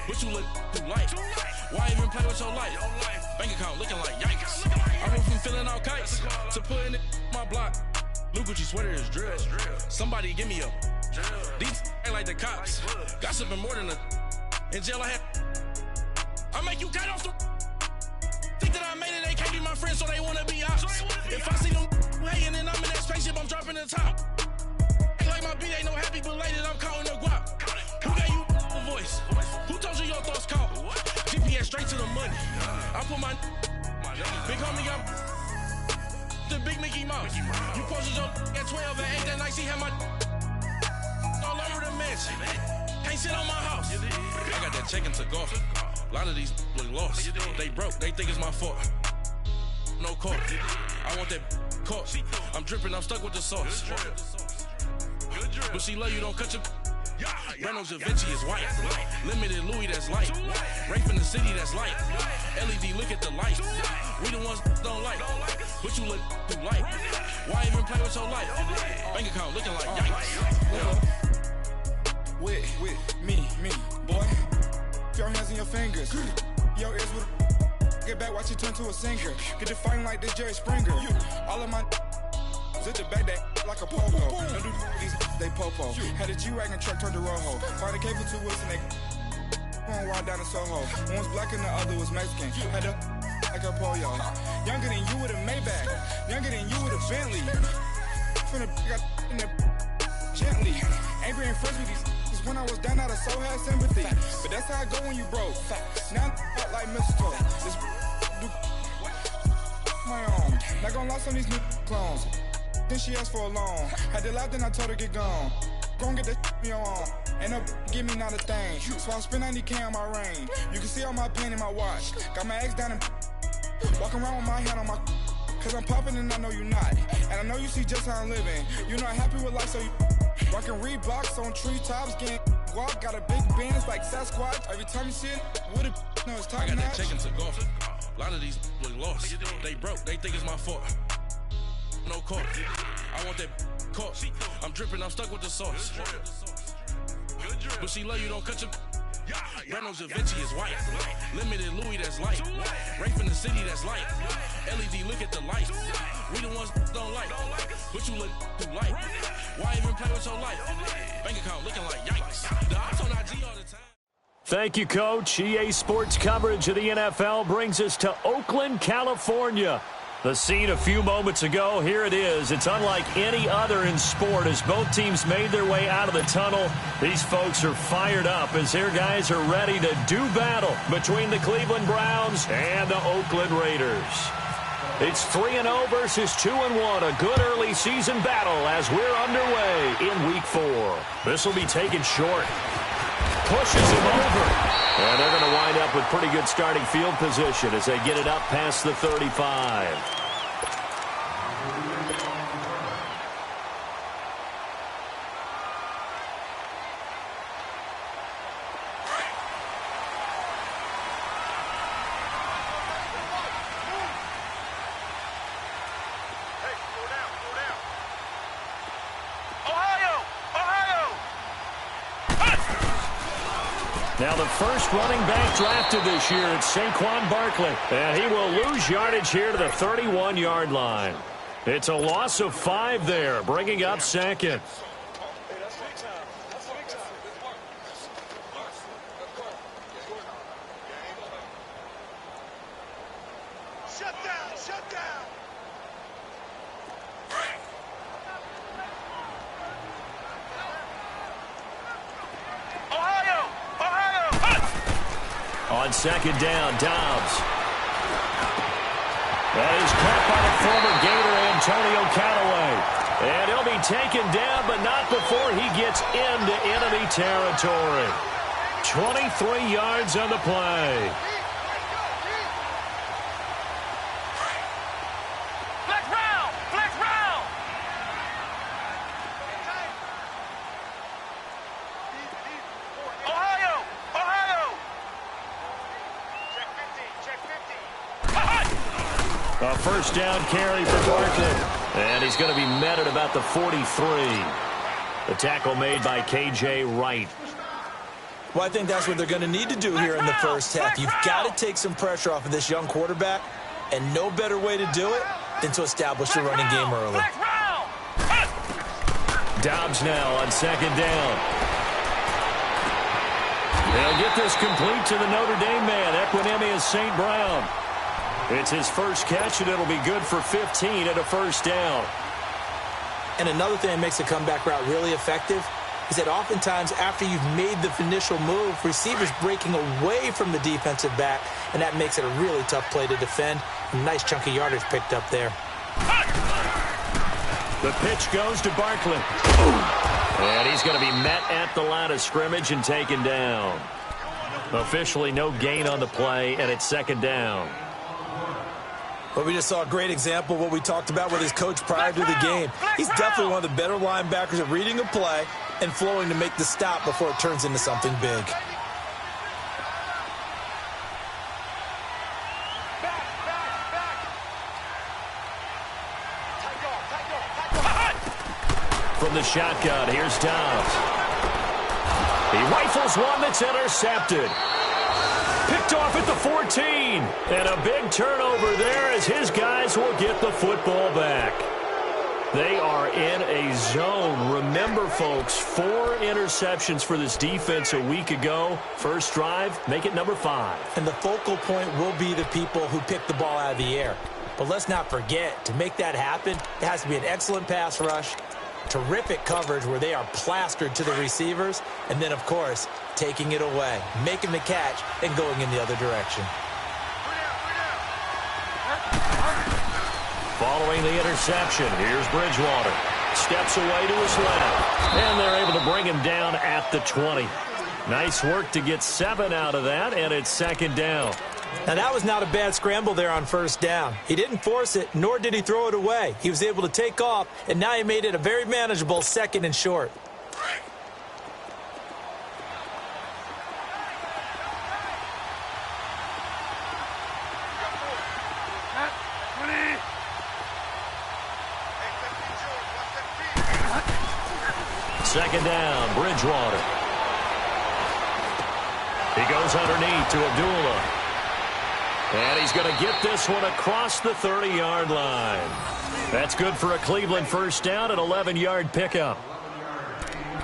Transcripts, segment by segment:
But you look too light. Why even play with your life? Bank account looking like yikes. I went from filling out kites to putting it on my block. Blue Gucci sweater is drill. Somebody give me a. These ain't like the cops. Gossiping more than a. In jail I had. I make you cut off the. Think that I made it, they can't be my friends, so they wanna be ops. If I see them hating and I'm in that spaceship, I'm dropping the top. Ain't like my beat ain't no happy, but later I'm counting the guap. Who gave you the voice? Who told you your thoughts count? GPS straight to the money. I put my big homie up the big Mickey Mouse. You posted your at 12 and 8 that night, she had my all over the mansion. Can't sit on my house. I got that check and took off. A lot of these look lost. They broke, they think it's my fault. No court. I want that caught. I'm dripping, I'm stuck with the sauce. But she love you, don't cut your. Reynolds Da Vinci is white. Limited Louis, that's light. Rape in the city, that's light. LED, look at the light. We the ones don't like. But you look too light. Why even play with your life? Bank account looking like yikes. With me, boy. Your hands and your fingers. Your ears with get back, watch you turn to a singer. Get it fighting like this Jerry Springer. All of my zip the back that like a popo. Don't do these they popo. Had a G-Wagon truck turned to Rojo. Find a cable 2 wheels and they going wild down in Soho. One was black and the other was Mexican. Had a like a pollo. Younger than you with a Maybach. Younger than you with a Bentley. From the got in the gently. Ain't being friends with these. When I was down, I so had sympathy. But that's how I go when you broke. Now I'm like mistletoe. This do my own. Not gonna lie on these new clones. Then she asked for a loan. Had to laugh, then I told her get gone. Gon' get that me on. Ain't no give me not a thing. So I spend 90K on my ring. You can see all my pain in my watch. Got my ex down and walking around with my hand on my. Cause I'm popping and I know you not. And I know you see just how I'm living. You're not happy with life, so you. Rockin' Reeboks on treetops, getting guap, got a big band, it's like Sasquatch. Every time you see it, with a no, it's top I got notch. that check and took off. A lot of these look lost. They broke, they think it's my fault. No court. I want that caught. I'm dripping, I'm stuck with the sauce. But she love you, don't cut your. Reynolds Da Vinci is white. Limited Louis, that's light. Rape in the city, that's light. LED, look at the light. We the ones don't like. But you look too light. Why even play with your life? Bank account looking like yikes. The odds on IG all the time. Thank you, Coach. EA Sports coverage of the NFL brings us to Oakland, California. The scene a few moments ago, here it is. It's unlike any other in sport as both teams made their way out of the tunnel. These folks are fired up as their guys are ready to do battle between the Cleveland Browns and the Oakland Raiders. It's 3-0 versus 2-1, a good early season battle as we're underway in Week 4. This will be taken short. Pushes him over. And they're going to wind up with pretty good starting field position as they get it up past the 35. Now the first running back drafted this year, it's Saquon Barkley. And he will lose yardage here to the 31-yard line. It's a loss of 5 there, bringing up second. Shut down. On second down, Dobbs. That is caught by the former Gator, Antonio Callaway. And he'll be taken down, but not before he gets into enemy territory. 23 yards on the play. A first down carry for Barkley. And he's going to be met at about the 43. The tackle made by K.J. Wright. Well, I think that's what they're going to need to do here in the first half. You've got to take some pressure off of this young quarterback, and no better way to do it than to establish the running game early. Dobbs now on second down. They'll get this complete to the Notre Dame man, Equinemius St. Brown. It's his first catch, and it'll be good for 15 at a first down. And another thing that makes a comeback route really effective is that oftentimes after you've made the initial move, receivers breaking away from the defensive back, and that makes it a really tough play to defend. A nice chunk of yardage picked up there. The pitch goes to Barkley. And he's going to be met at the line of scrimmage and taken down. Officially no gain on the play, and it's second down. But we just saw a great example of what we talked about with his coach prior to the game. He's definitely one of the better linebackers at reading a play and flowing to make the stop before it turns into something big. From the shotgun, here's Dobbs. He rifles one that's intercepted. Picked off at the 14. And a big turnover there as his guys will get the football back. They are in a zone. Remember, folks, 4 interceptions for this defense a week ago. First drive, make it number 5. And the focal point will be the people who pick the ball out of the air. But let's not forget, to make that happen, it has to be an excellent pass rush, terrific coverage where they are plastered to the receivers, and then, of course, taking it away, making the catch, and going in the other direction. Following the interception, here's Bridgewater. Steps away to his left, and they're able to bring him down at the 20. Nice work to get 7 out of that, and it's second down. Now, that was not a bad scramble there on first down. He didn't force it, nor did he throw it away. He was able to take off, and now he made it a very manageable second and short. Second down, Bridgewater. He goes underneath to Abdullah. And he's going to get this one across the 30-yard line. That's good for a Cleveland first down, an 11-yard pickup.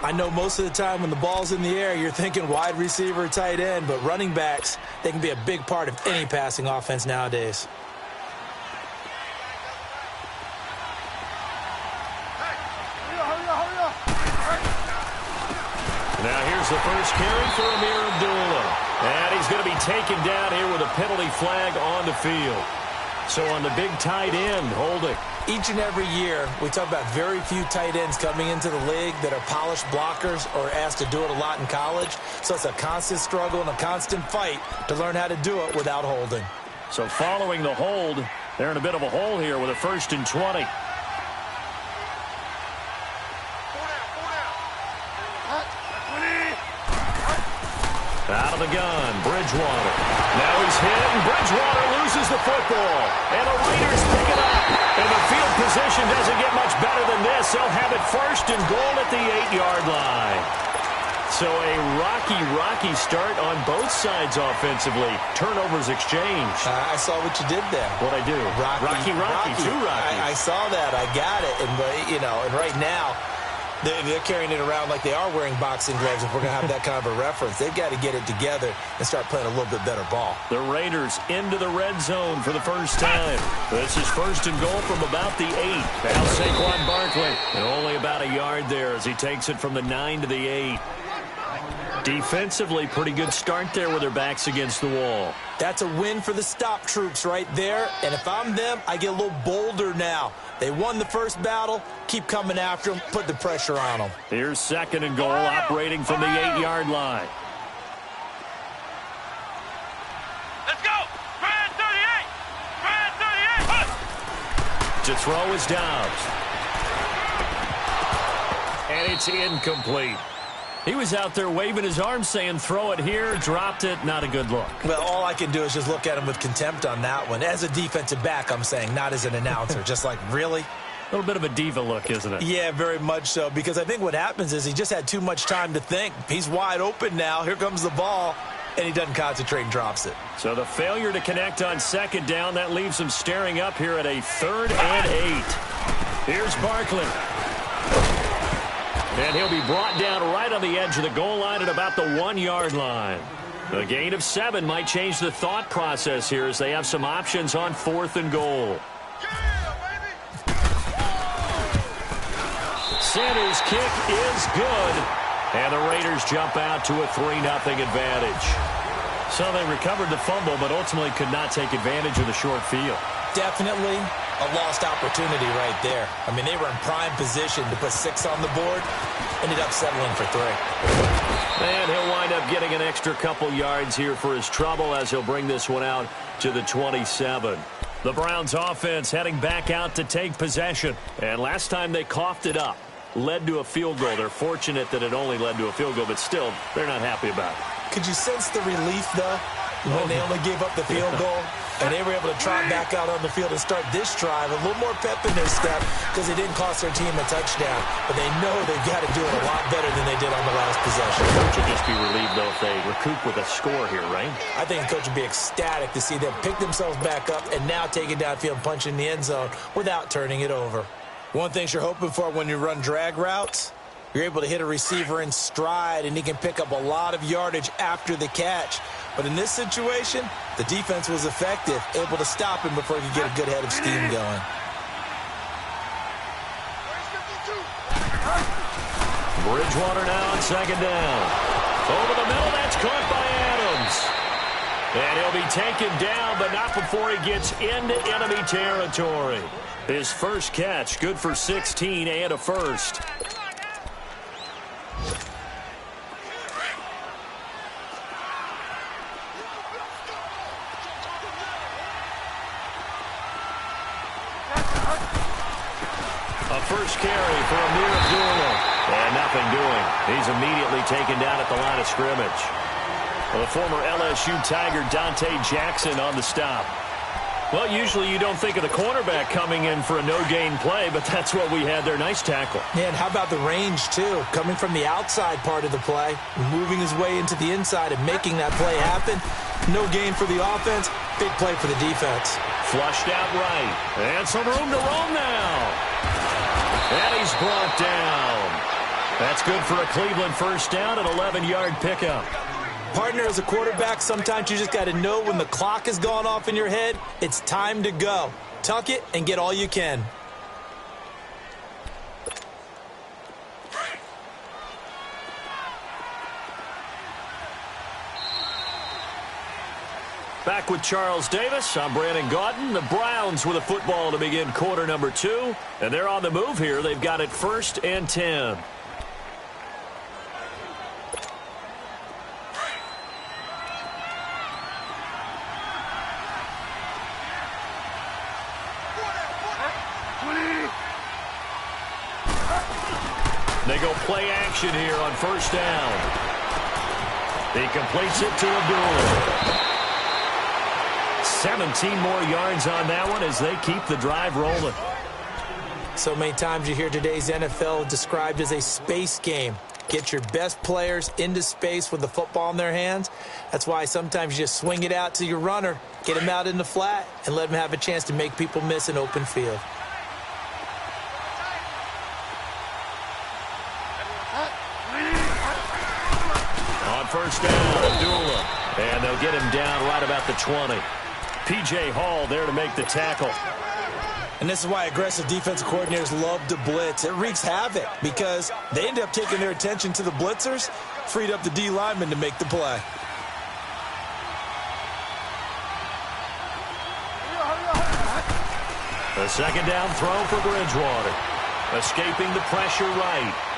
I know most of the time when the ball's in the air, you're thinking wide receiver, tight end, but running backs, they can be a big part of any passing offense nowadays. Now here's the first carry for Amir Abdullah. And he's going to be taken down here with a penalty flag on the field. So on the big tight end, holding. Each and every year, we talk about very few tight ends coming into the league that are polished blockers or asked to do it a lot in college. So it's a constant struggle and a constant fight to learn how to do it without holding. So following the hold, they're in a bit of a hole here with a 1st and 20. Out of the gun, Bridgewater. Now he's hit, and Bridgewater loses the football. And the Raiders pick it up. And the field position doesn't get much better than this. They'll have it 1st and goal at the 8-yard line. So a rocky start on both sides offensively. Turnovers exchanged. I saw what you did there. What'd I do? Rocky. 2 Rockies. I saw that. I got it. And, and right now, they're carrying it around like they are wearing boxing gloves if we're going to have that kind of a reference. They've got to get it together and start playing a little bit better ball. The Raiders into the red zone for the first time. This is 1st and goal from about the 8. Now Saquon Barkley. And only about a yard there as he takes it from the 9 to the 8. Defensively, pretty good start there with their backs against the wall. That's a win for the stop troops right there. And if I'm them, I get a little bolder now. They won the first battle. Keep coming after them. Put the pressure on them. Here's 2nd and goal, operating from the 8-yard line. Let's go! Brand 38! Brand 38! To throw is Dobbs. And it's incomplete. He was out there waving his arms saying, throw it here, dropped it, not a good look. Well, all I can do is just look at him with contempt on that one. As a defensive back, I'm saying, not as an announcer. Just like, really? A little bit of a diva look, isn't it? Yeah, very much so, because I think what happens is he just had too much time to think. He's wide open now. Here comes the ball, and he doesn't concentrate and drops it. So the failure to connect on second down, that leaves him staring up here at a 3rd and 8. Here's Barkley. And he'll be brought down right on the edge of the goal line at about the 1-yard line. A gain of 7 might change the thought process here as they have some options on 4th and goal. Sanders' kick is good. And the Raiders jump out to a 3-0 advantage. So they recovered the fumble, but ultimately could not take advantage of the short field. Definitely a lost opportunity right there. I mean, they were in prime position to put 6 on the board. Ended up settling for 3. And he'll wind up getting an extra couple yards here for his trouble as he'll bring this one out to the 27. The Browns offense heading back out to take possession. And last time they coughed it up. Led to a field goal. They're fortunate that it only led to a field goal, but still, they're not happy about it. Could you sense the relief, though, when they only gave up the field goal? And they were able to trot back out on the field and start this drive. A little more pep in their step because it didn't cost their team a touchdown. But they know they've got to do it a lot better than they did on the last possession. Coach would just be relieved, though, if they recoup with a score here, right? I think the coach would be ecstatic to see them pick themselves back up and now take it downfield and punch in the end zone without turning it over. One thing you're hoping for when you run drag routes, you're able to hit a receiver in stride, and he can pick up a lot of yardage after the catch. But in this situation, the defense was effective, able to stop him before he could get a good head of steam going. Bridgewater now on second down. Over the middle, that's caught by Adams. And he'll be taken down, but not before he gets into enemy territory. His first catch, good for 16 and a first. A first carry for Amir Abdullah. And nothing doing. He's immediately taken down at the line of scrimmage. The former LSU Tiger Dante Jackson on the stop. Well, usually you don't think of the cornerback coming in for a no-gain play, but that's what we had there. Nice tackle. Yeah, and how about the range, too? Coming from the outside part of the play, moving his way into the inside and making that play happen. No gain for the offense, big play for the defense. Flushed out right. And some room to roam now. And he's brought down. That's good for a Cleveland first down, an 11-yard pickup. Partner, as a quarterback, sometimes you just got to know when the clock has gone off in your head, it's time to go. Tuck it and get all you can. Back with Charles Davis, I'm Brandon Gaudin. The Browns with a football to begin quarter number 2. And they're on the move here. They've got it 1st and 10. They go play action here on first down. He completes it to Abdullah. 17 more yards on that one as they keep the drive rolling. So many times you hear today's NFL described as a space game. Get your best players into space with the football in their hands. That's why sometimes you just swing it out to your runner, get him out in the flat, and let him have a chance to make people miss an open field. On first down, Abdullah. And they'll get him down right about the 20. P.J. Hall there to make the tackle. And this is why aggressive defensive coordinators love to blitz. It wreaks havoc because they end up taking their attention to the blitzers, freed up the D lineman to make the play. A second down throw for Bridgewater. Escaping the pressure right.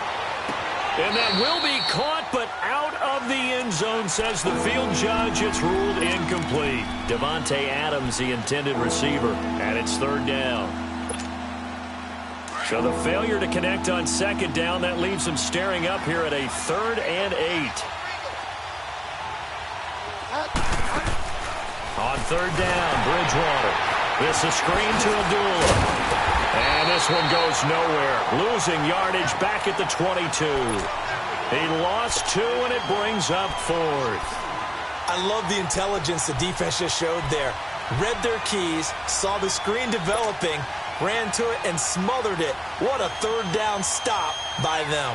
And that will be caught, but out of the end zone, says the field judge. It's ruled incomplete. Davante Adams, the intended receiver, and it's third down. So the failure to connect on second down, that leaves him staring up here at a 3rd and 8. On third down, Bridgewater. This is a screen to Abdullah. And this one goes nowhere. Losing yardage back at the 22. He lost 2, and it brings up 4th. I love the intelligence the defense just showed there. Read their keys, saw the screen developing, ran to it, and smothered it. What a third down stop by them.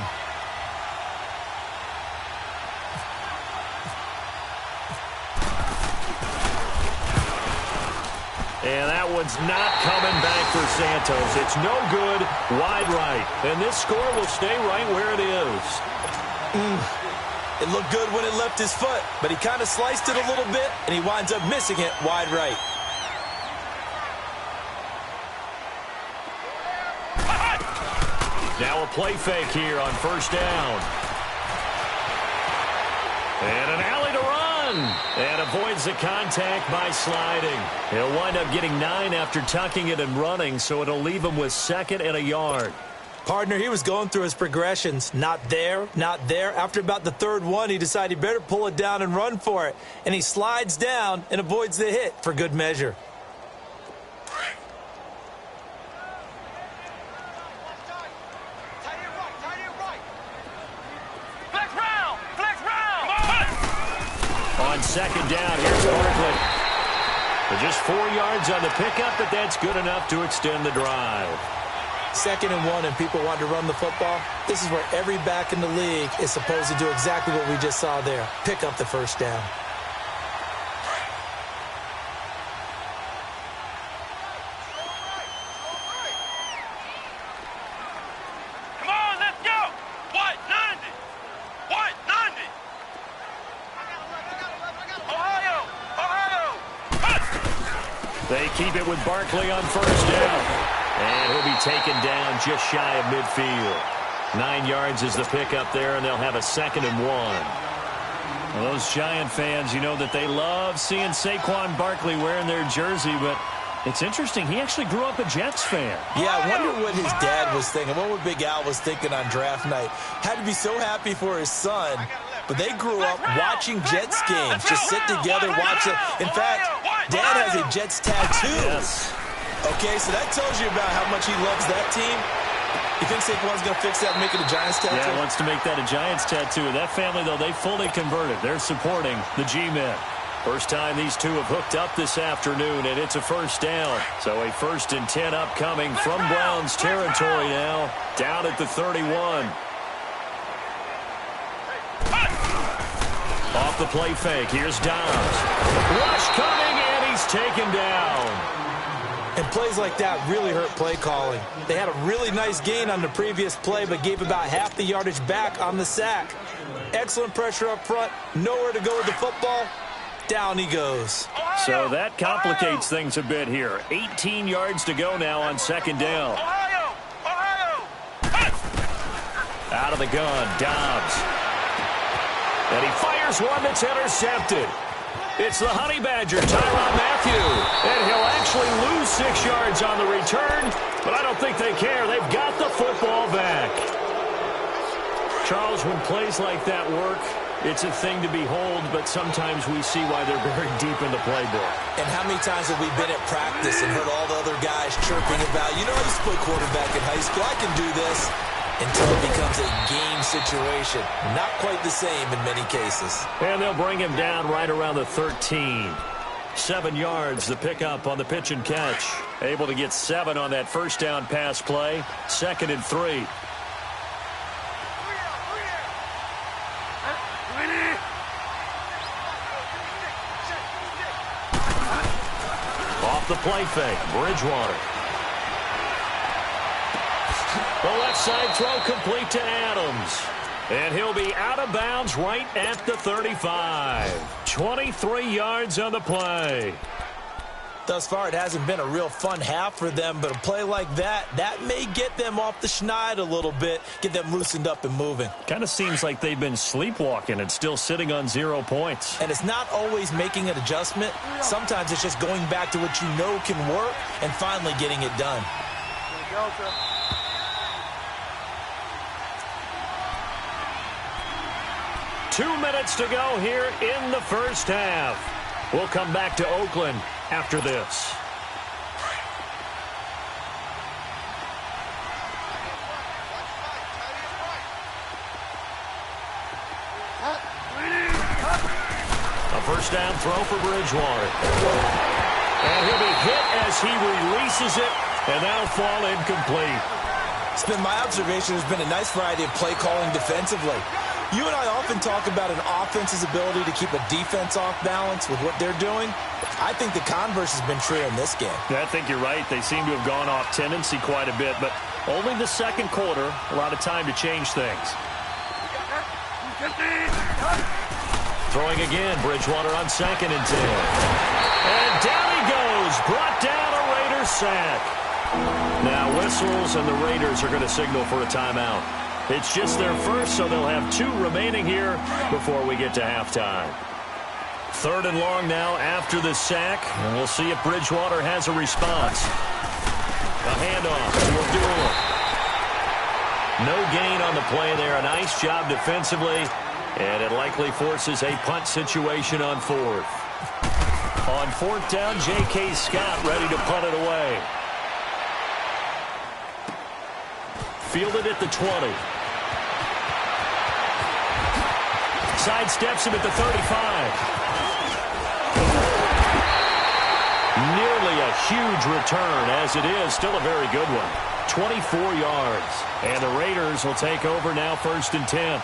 And that one's not coming back for Santos. It's no good, wide right. And this score will stay right where it is. It looked good when it left his foot, but he kind of sliced it a little bit, and he winds up missing it wide right. Now a play fake here on first down. And an alley to run. And avoids the contact by sliding. He'll wind up getting 9 after tucking it and running, so it'll leave him with 2nd and a yard. Partner, he was going through his progressions. Not there, not there. After about the 3rd one, he decided he better pull it down and run for it. And he slides down and avoids the hit for good measure. On 2nd down, here's Barkley. Just 4 yards on the pickup, but that's good enough to extend the drive. 2nd and 1, and people want to run the football. This is where every back in the league is supposed to do exactly what we just saw there. Pick up the first down. Come on, let's go! White 90! White 90! Ohio! Ohio! They keep it with Barkley on first down. And he'll be taken down just shy of midfield. 9 yards is the pickup there, and they'll have a 2nd and 1. Well, those Giant fans, you know that they love seeing Saquon Barkley wearing their jersey, but it's interesting. He actually grew up a Jets fan. Yeah, I wonder what his dad was thinking. What would Big Al was thinking on draft night? Had to be so happy for his son. But they grew up watching Jets games. Just sit together, watch it. In fact, Dad has a Jets tattoo. Yes. Okay, so that tells you about how much he loves that team. You think Saquon's going to fix that and make it a Giants tattoo? Yeah, wants to make that a Giants tattoo. That family, though, they fully converted. They're supporting the G-men. First time these two have hooked up this afternoon, and it's a first down. So a 1st and 10 upcoming from Browns territory now, down at the 31. Off the play fake, here's Dobbs. Rush coming, and he's taken down. And plays like that really hurt play calling. They had a really nice gain on the previous play, but gave about half the yardage back on the sack. Excellent pressure up front, nowhere to go with the football. Down he goes. So that complicates things a bit here. 18 yards to go now on 2nd down. Out of the gun, Dobbs. And he fires one that's intercepted. It's the Honey Badger, Tyrann Mathieu. And he'll actually lose 6 yards on the return, but I don't think they care. They've got the football back. Charles, when plays like that work, it's a thing to behold, but sometimes we see why they're buried deep in the playbook. And how many times have we been at practice and heard all the other guys chirping about, you know, I used to play quarterback in high school, I can do this, until it becomes a game situation. Not quite the same in many cases. And they'll bring him down right around the 13. 7 yards, the pickup on the pitch and catch. Able to get 7 on that first down pass play. 2nd and 3. Off the play fake, Bridgewater. The left side throw complete to Adams. And he'll be out of bounds right at the 35. 23 yards on the play. Thus far, it hasn't been a real fun half for them, but a play like that, that may get them off the schneid a little bit, get them loosened up and moving. Kind of seems like they've been sleepwalking and still sitting on 0 points. And it's not always making an adjustment. Sometimes it's just going back to what you know can work and finally getting it done. 2 minutes to go here in the first half. We'll come back to Oakland after this. First down throw for Bridgewater. And he'll be hit as he releases it, and that'll fall incomplete. It's been my observation there's been a nice variety of play calling defensively. You and I often talk about an offense's ability to keep a defense off balance with what they're doing. I think the converse has been true in this game. I think you're right. They seem to have gone off tendency quite a bit, but only the second quarter, a lot of time to change things. Throwing again, Bridgewater on 2nd and 10. And down he goes, brought down a Raiders sack. Now whistles, and the Raiders are going to signal for a timeout. It's just their first, so they'll have 2 remaining here before we get to halftime. 3rd and long now after the sack, and we'll see if Bridgewater has a response. A handoff to Abdullah. No gain on the play there. A nice job defensively, and it likely forces a punt situation on 4th. On 4th down, J.K. Scott ready to punt it away. Fielded at the 20. Sidesteps him at the 35. Nearly a huge return, as it is still a very good one. 24 yards. And the Raiders will take over now 1st and 10.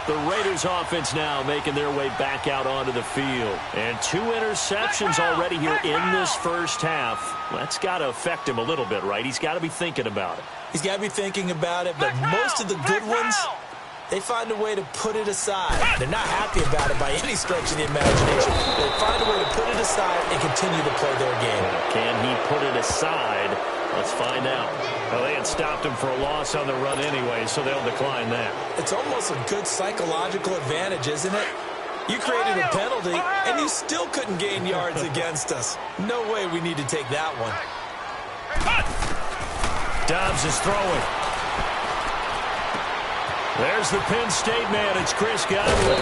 The Raiders offense now making their way back out onto the field. And 2 interceptions already here in this first half. That's got to affect him a little bit, right? He's got to be thinking about it. He's got to be thinking about it, but most of the good ones, they find a way to put it aside. They're not happy about it by any stretch of the imagination. They find a way to put it aside and continue to play their game. Can he put it aside? Let's find out. Well, they had stopped him for a loss on the run anyway, so they'll decline that. It's almost a good psychological advantage, isn't it? You created a penalty, and you still couldn't gain yards against us. No way we need to take that one. Dobbs is throwing. There's the Penn State man. It's Chris Godwin.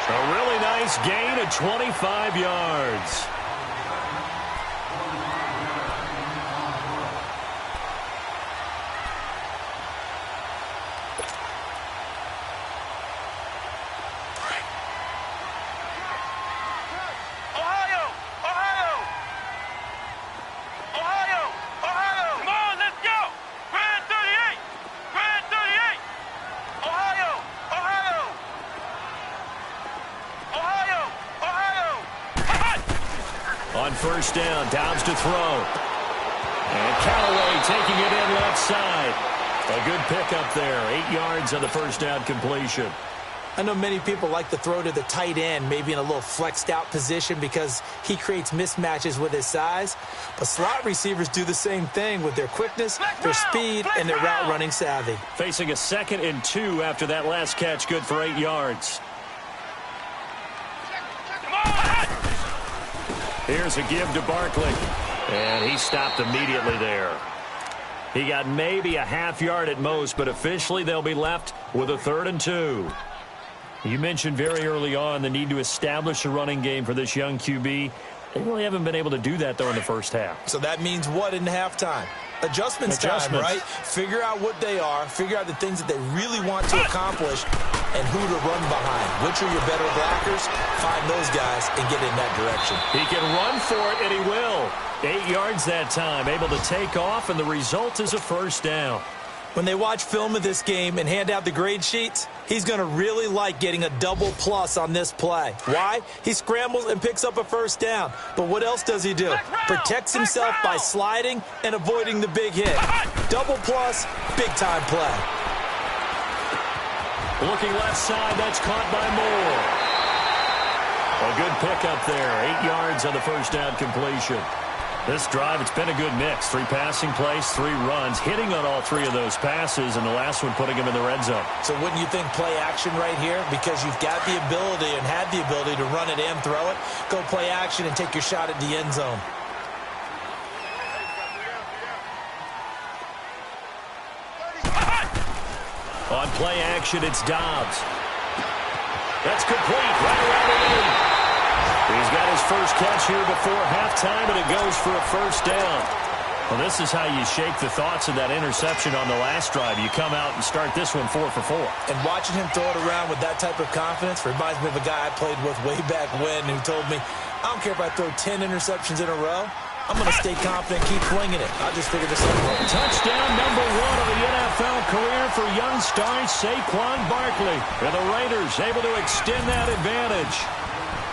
A really nice gain of 25 yards. On 1st down, Dobbs to throw. And Callaway taking it in left side. A good pickup there. 8 yards on the 1st down completion. I know many people like to throw to the tight end, maybe in a little flexed out position because he creates mismatches with his size. But slot receivers do the same thing with their quickness, their speed, and their route running savvy. Facing a 2nd and 2 after that last catch, good for 8 yards. Here's a give to Barkley. And he stopped immediately there. He got maybe a half yard at most, but officially they'll be left with a 3rd and 2. You mentioned very early on the need to establish a running game for this young QB. They really haven't been able to do that, though, in the first half. So that means what in halftime? Adjustments time, right? Figure out what they are, figure out the things that they really want to accomplish, and who to run behind. Which are your better blockers? Find those guys and get in that direction. He can run for it, and he will. 8 yards that time, able to take off, and the result is a 1st down. When they watch film of this game and hand out the grade sheets, he's going to really like getting a double plus on this play. Why? He scrambles and picks up a 1st down. But what else does he do? Protects himself by sliding and avoiding the big hit. Double plus, big-time play. Looking left side, that's caught by Moore. A good pickup there. 8 yards on the 1st down completion. This drive, it's been a good mix. 3 passing plays, 3 runs, hitting on all 3 of those passes, and the last one putting him in the red zone. So wouldn't you think play action right here? Because you've got the ability and had the ability to run it and throw it. Go play action and take your shot at the end zone. On play action, it's Dobbs. That's complete, right around the end. He's got his first catch here before halftime, and it goes for a 1st down. Well, this is how you shake the thoughts of that interception on the last drive. You come out and start this one 4 for 4. And watching him throw it around with that type of confidence reminds me of a guy I played with way back when who told me, I don't care if I throw 10 interceptions in a row. I'm going to stay confident, keep winging it. I'll just figure this out. Touchdown number 1 of the NFL career for young star Saquon Barkley. And the Raiders able to extend that advantage.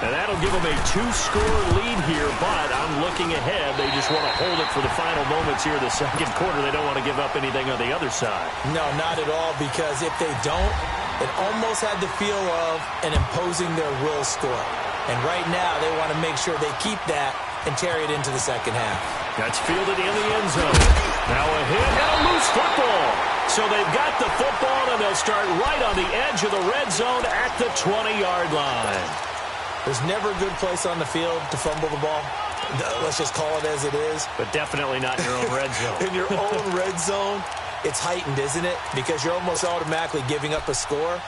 And that'll give them a 2-score lead here, but I'm looking ahead. They just want to hold it for the final moments here in the second quarter. They don't want to give up anything on the other side. No, not at all, because if they don't, it almost had the feel of an imposing their will score. And right now, they want to make sure they keep that and carry it into the second half. That's fielded in the end zone. Now a hit and a loose football. So they've got the football, and they'll start right on the edge of the red zone at the 20-yard line. There's never a good place on the field to fumble the ball. Let's just call it as it is. But definitely not in your own red zone. In your own red zone, it's heightened, isn't it? Because you're almost automatically giving up a score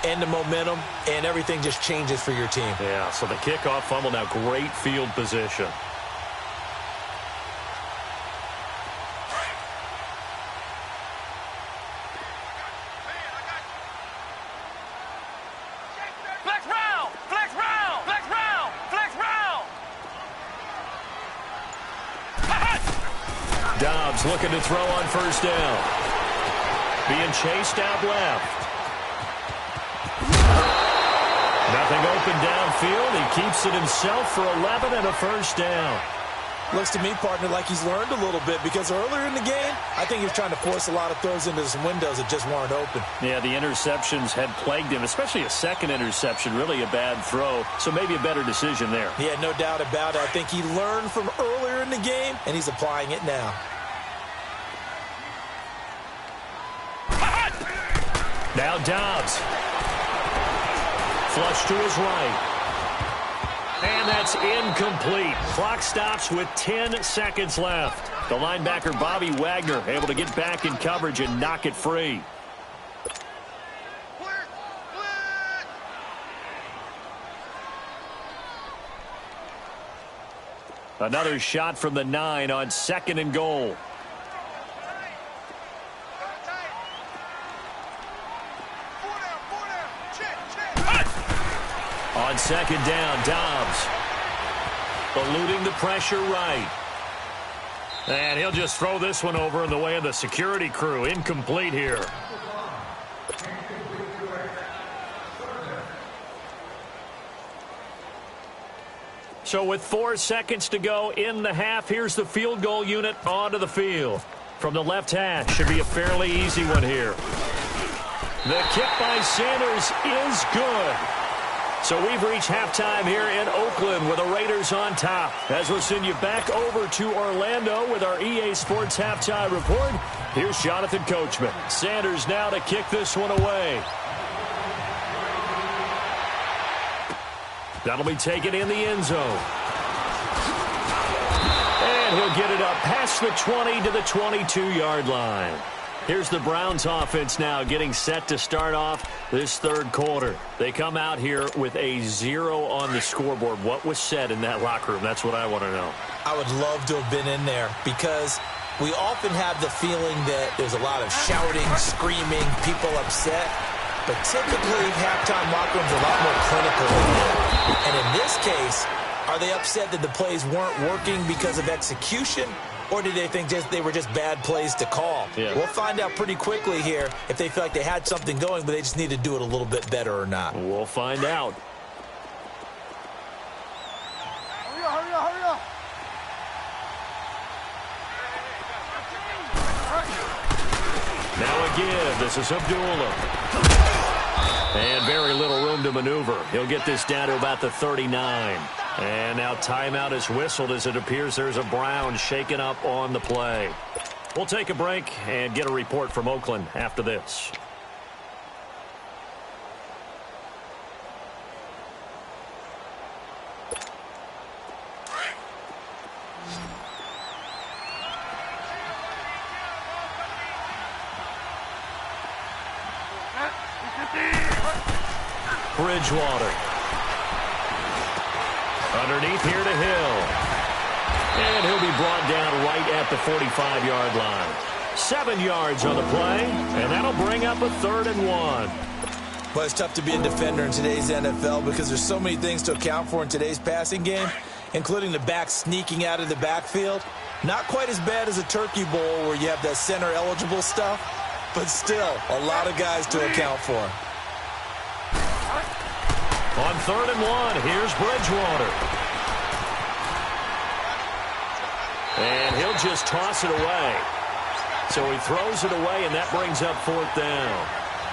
and the momentum, and everything just changes for your team. Yeah, so the kickoff fumble, now great field position. Dobbs looking to throw on first down. Being chased out left. Nothing open downfield. He keeps it himself for 11 and a first down. Looks to me, partner, like he's learned a little bit, because earlier in the game, I think he was trying to force a lot of throws into some windows that just weren't open. Yeah, the interceptions had plagued him, especially a second interception, really a bad throw, so maybe a better decision there. Yeah, no doubt about it. I think he learned from earlier in the game, and he's applying it now. Now Dobbs. Flush to his right. And that's incomplete. Clock stops with 10 seconds left. The linebacker, Bobby Wagner, able to get back in coverage and knock it free. Another shot from the 9 on 2nd and goal. On 2nd down, Dobbs eluding the pressure right. And he'll just throw this one over in the way of the security crew. Incomplete here. So with 4 seconds to go in the half, here's the field goal unit onto the field. From the left hash, should be a fairly easy one here. The kick by Sanders is good. So we've reached halftime here in Oakland with the Raiders on top. As we'll send you back over to Orlando with our EA Sports Halftime Report, here's Jonathan Coachman. Sanders now to kick this one away. That'll be taken in the end zone. And he'll get it up past the 20 to the 22-yard line. Here's the Browns offense now getting set to start off this third quarter. They come out here with a 0 on the scoreboard. What was said in that locker room? That's what I want to know. I would love to have been in there, because we often have the feeling that there's a lot of shouting, screaming, people upset. But typically, halftime locker rooms are a lot more clinical than that. And in this case, are they upset that the plays weren't working because of execution? Or did they think they were just bad plays to call? Yeah. We'll find out pretty quickly here if they feel like they had something going, but they just need to do it a little bit better or not. We'll find out. Hurry up. Now again, this is Abdullah. And very little room to maneuver. He'll get this down to about the 39. And now timeout is whistled as it appears there's a Brown shaken up on the play. We'll take a break and get a report from Oakland after this. Bridgewater. Underneath here to Hill. And he'll be brought down right at the 45-yard line. 7 yards on the play, and that'll bring up a 3rd and 1. Well, it's tough to be a defender in today's NFL because there's so many things to account for in today's passing game, including the back sneaking out of the backfield. Not quite as bad as a turkey bowl where you have that center-eligible stuff, but still a lot of guys to account for. On 3rd and 1, here's Bridgewater. And he'll just toss it away. So he throws it away, and that brings up 4th down.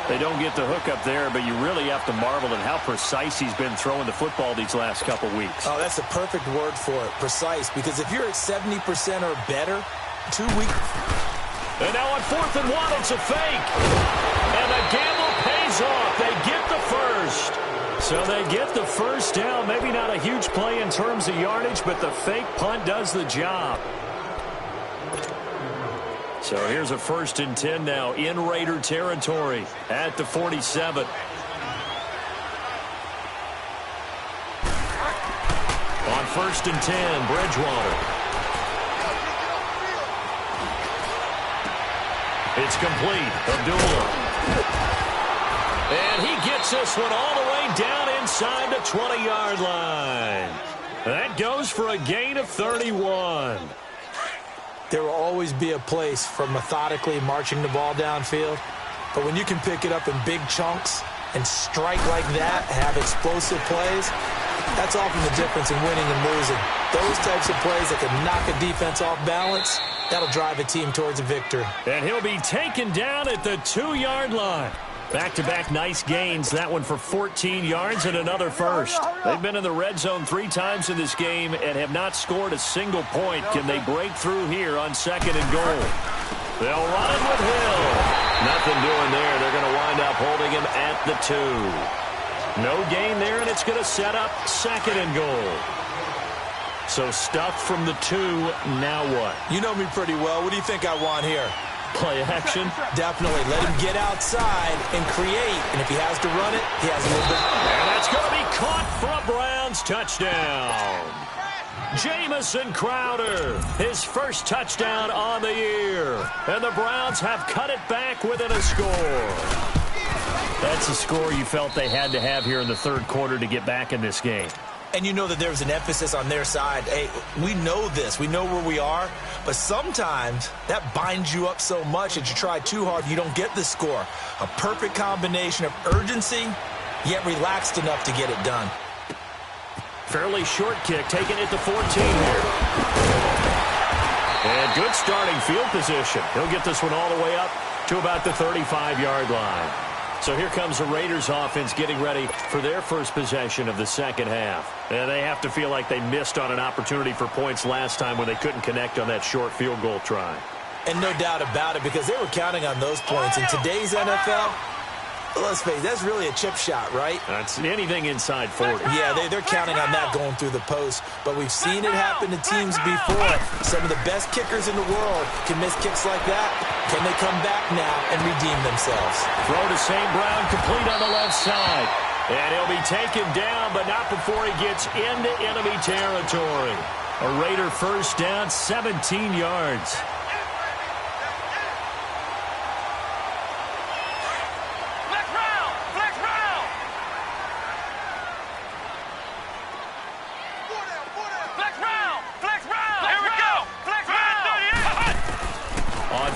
They don't get the hook up there, but you really have to marvel at how precise he's been throwing the football these last couple weeks. Oh, that's the perfect word for it, precise, because if you're at 70% or better, 2 weeks. And now on 4th and 1, it's a fake. And the gamble pays off. They get the first. So they get the first down. Maybe not a huge play in terms of yardage, but the fake punt does the job. So here's a 1st and 10 now in Raider territory at the 47. On 1st and 10, Bridgewater. It's complete. Abdullah. And he gets this one all the way down inside the 20-yard line. That goes for a gain of 31. There will always be a place for methodically marching the ball downfield. But when you can pick it up in big chunks and strike like that, have explosive plays, that's often the difference in winning and losing. Those types of plays that can knock a defense off balance, that'll drive a team towards a victory. And he'll be taken down at the 2-yard line. Back-to-back nice gains. That one for 14 yards and another first. They've been in the red zone 3 times in this game and have not scored a single point. Can they break through here on 2nd and goal? They'll run it with Hill. Nothing doing there. They're going to wind up holding him at the 2. No gain there, and it's going to set up 2nd and goal. So stuffed from the 2. Now what? You know me pretty well. What do you think I want here? Play action? Definitely. Let him get outside and create. And if he has to run it, he has a little bit. And that's going to be caught for a Browns touchdown. Jamison Crowder, his first touchdown on the year. And the Browns have cut it back within a score. That's a score you felt they had to have here in the 3rd quarter to get back in this game. And you know that there was an emphasis on their side. Hey, we know this. We know where we are. But sometimes that binds you up so much that you try too hard, you don't get the score. A perfect combination of urgency, yet relaxed enough to get it done. Fairly short kick, taken at the 14 here. And good starting field position. He'll get this one all the way up to about the 35-yard line. So here comes the Raiders offense getting ready for their first possession of the 2nd half. And they have to feel like they missed on an opportunity for points last time when they couldn't connect on that short field goal try. And no doubt about it, because they were counting on those points. In today's NFL, let's face it, that's really a chip shot, right? That's anything inside 40. Yeah, they're counting on that going through the post. But we've seen it happen to teams before. Some of the best kickers in the world can miss kicks like that. Can they come back now and redeem themselves? Throw to St. Brown, complete on the left side. And he'll be taken down, but not before he gets into enemy territory. A Raider first down, 17 yards.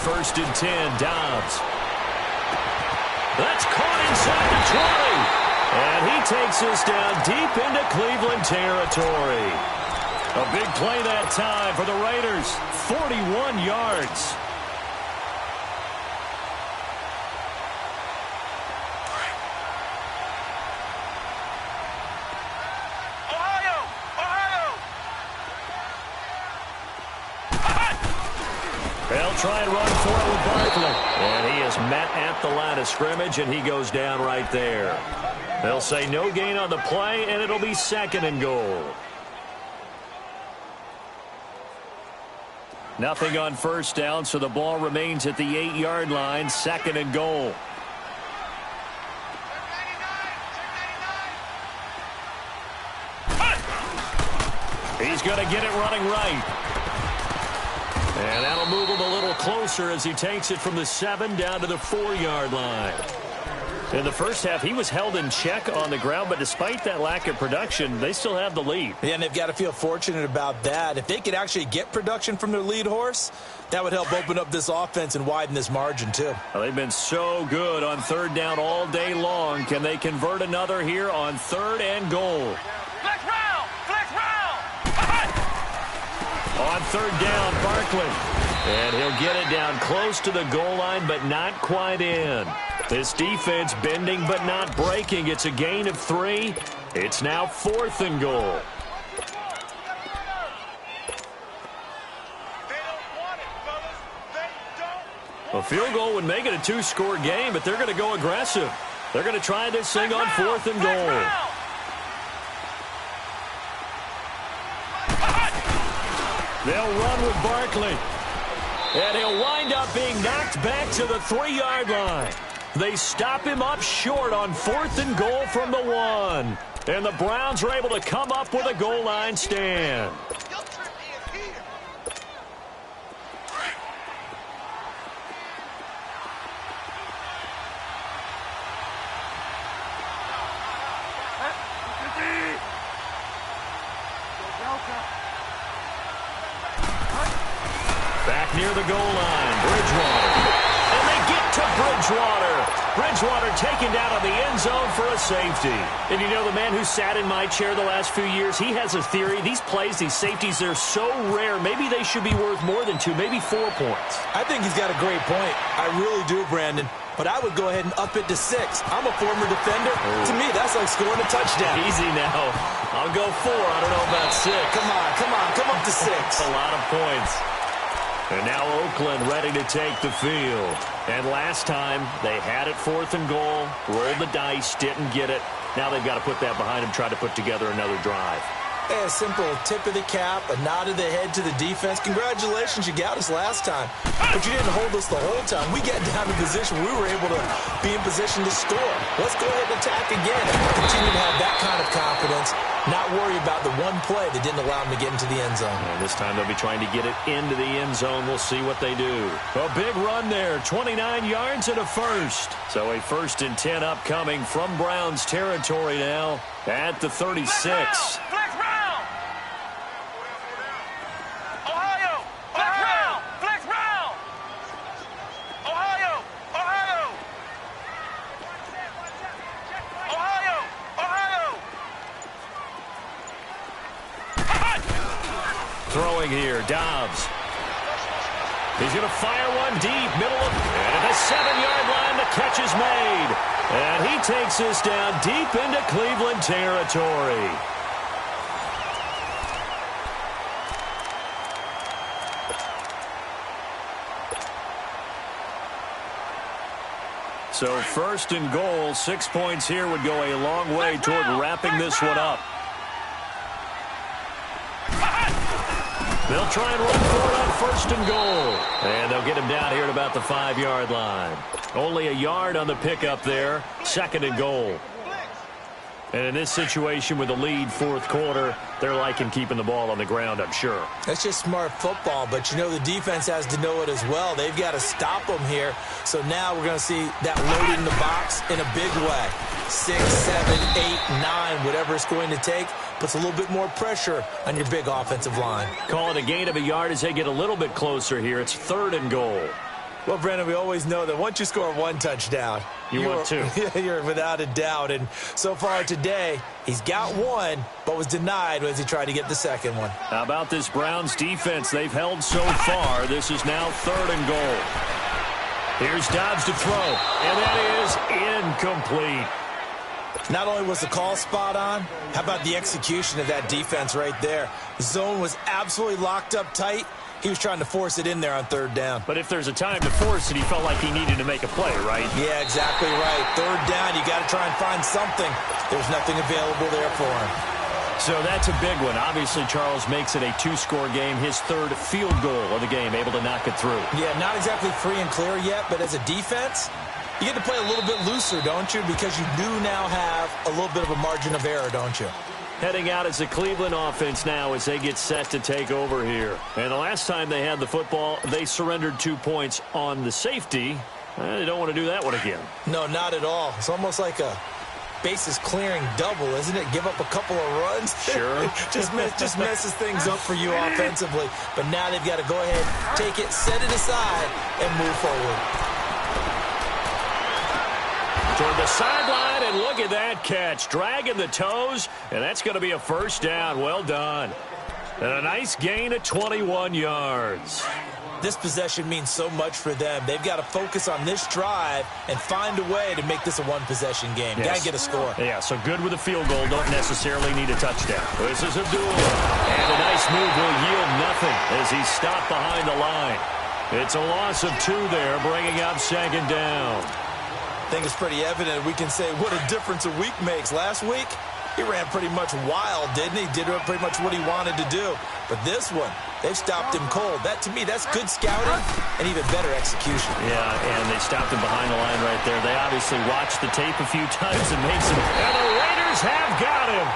First and 10, Dobbs. That's caught inside the 20. And he takes this down deep into Cleveland territory. A big play that time for the Raiders. 41 yards. They'll try and run for it with Barkley. And he is met at the line of scrimmage, and he goes down right there. They'll say no gain on the play, and it'll be 2nd and goal. Nothing on first down, so the ball remains at the 8-yard line, 2nd and goal. He's going to get it running right. And that'll move him a little closer as he takes it from the 7 down to the 4-yard line. In the first half, he was held in check on the ground, but despite that lack of production, they still have the lead. Yeah, and they've got to feel fortunate about that. If they could actually get production from their lead horse, that would help open up this offense and widen this margin, too. Well, they've been so good on 3rd down all day long. Can they convert another here on 3rd and goal? Flex round! Flex round! On 3rd down, Barkley. And he'll get it down close to the goal line, but not quite in. This defense bending but not breaking. It's a gain of 3. It's now 4th and goal. A field goal would make it a 2-score game, but they're going to go aggressive. They're going to try this thing on 4th and goal. They'll run with Barkley. And he'll wind up being knocked back to the 3-yard line. They stop him up short on 4th and goal from the 1. And the Browns are able to come up with a goal line stand. Back near the goal line, Bridgewater. And they get to Bridgewater. Bridgewater taken down on the end zone for a safety. And you know, the man who sat in my chair the last few years, he has a theory. These plays, these safeties, they're so rare. Maybe they should be worth more than 2, maybe 4 points. I think he's got a great point. I really do, Brandon. But I would go ahead and up it to 6. I'm a former defender. To me, that's like scoring a touchdown. Easy now. I'll go 4. I don't know about 6. Come on. Come up to 6. A lot of points. And now Oakland ready to take the field. And last time, they had it 4th and goal, rolled the dice, didn't get it. Now they've got to put that behind them, try to put together another drive. A simple tip of the cap, a nod of the head to the defense. Congratulations, you got us last time. But you didn't hold us the whole time. We got down to position. We were able to be in position to score. Let's go ahead and attack again. Continue to have that kind of confidence. Not worry about the one play that didn't allow them to get into the end zone. And this time they'll be trying to get it into the end zone. We'll see what they do. A big run there, 29 yards and a first. So a 1st and 10 upcoming from Browns territory now at the 36. Flex round! Ohio! Flex round! Flex round! Ohio! Ohio! Ohio! Ohio! Throwing here, Dobbs. He's going to fire one deep, middle of, and at the 7-yard line, the catch is made. And he takes this down deep into Cleveland territory. So 1st and goal, 6 points here would go a long way toward wrapping this one up. They'll try and run for it on 1st and goal. And they'll get him down here at about the 5-yard line. Only a yard on the pickup there. 2nd and goal. And in this situation with the lead 4th quarter, they're liking keeping the ball on the ground, I'm sure. That's just smart football, but you know the defense has to know it as well. They've got to stop them here. So now we're going to see that loading the box in a big way. 6, 7, 8, 9, whatever it's going to take, puts a little bit more pressure on your big offensive line. Call it a gain of a yard as they get a little bit closer here. It's 3rd and goal. Well, Brandon, we always know that once you score 1 touchdown, you want 2. You're without a doubt. And so far today, he's got 1, but was denied as he tried to get the 2nd one. How about this Browns defense they've held so far? This is now 3rd and goal. Here's Dobbs to throw, and that is incomplete. Not only was the call spot on, how about the execution of that defense right there? The zone was absolutely locked up tight. He was trying to force it in there on 3rd down. But if there's a time to force it, he felt like he needed to make a play, right? Yeah, exactly right. 3rd down, you got to try and find something. There's nothing available there for him. So that's a big one. Obviously, Charles makes it a 2-score game. His 3rd field goal of the game, able to knock it through. Yeah, not exactly free and clear yet, but as a defense, you get to play a little bit looser, don't you? Because you do now have a little bit of a margin of error, don't you? heading out as the Cleveland offense now as they get set to take over here. And the last time they had the football, they surrendered 2 points on the safety. They don't want to do that one again. No, not at all. It's almost like a bases clearing double, isn't it? Give up a couple of runs. Sure. just messes things up for you offensively. But now they've got to go ahead, take it, set it aside, and move forward. Toward the sideline, and look at that catch. Dragging the toes, and that's going to be a first down. Well done. And a nice gain of 21 yards. This possession means so much for them. They've got to focus on this drive and find a way to make this a one-possession game. Yes. Got to get a score. Yeah, so good with a field goal. Don't necessarily need a touchdown. This is Abdul. And a nice move will yield nothing as he's stopped behind the line. It's a loss of 2 there, bringing up second down. I think it's pretty evident. We can say what a difference a week makes. Last week, he ran pretty much wild, didn't he? Did pretty much what he wanted to do. But this one, they've stopped him cold. That, to me, that's good scouting and even better execution. Yeah, and they stopped him behind the line right there. They obviously watched the tape a few times and made some. And the Raiders have got him.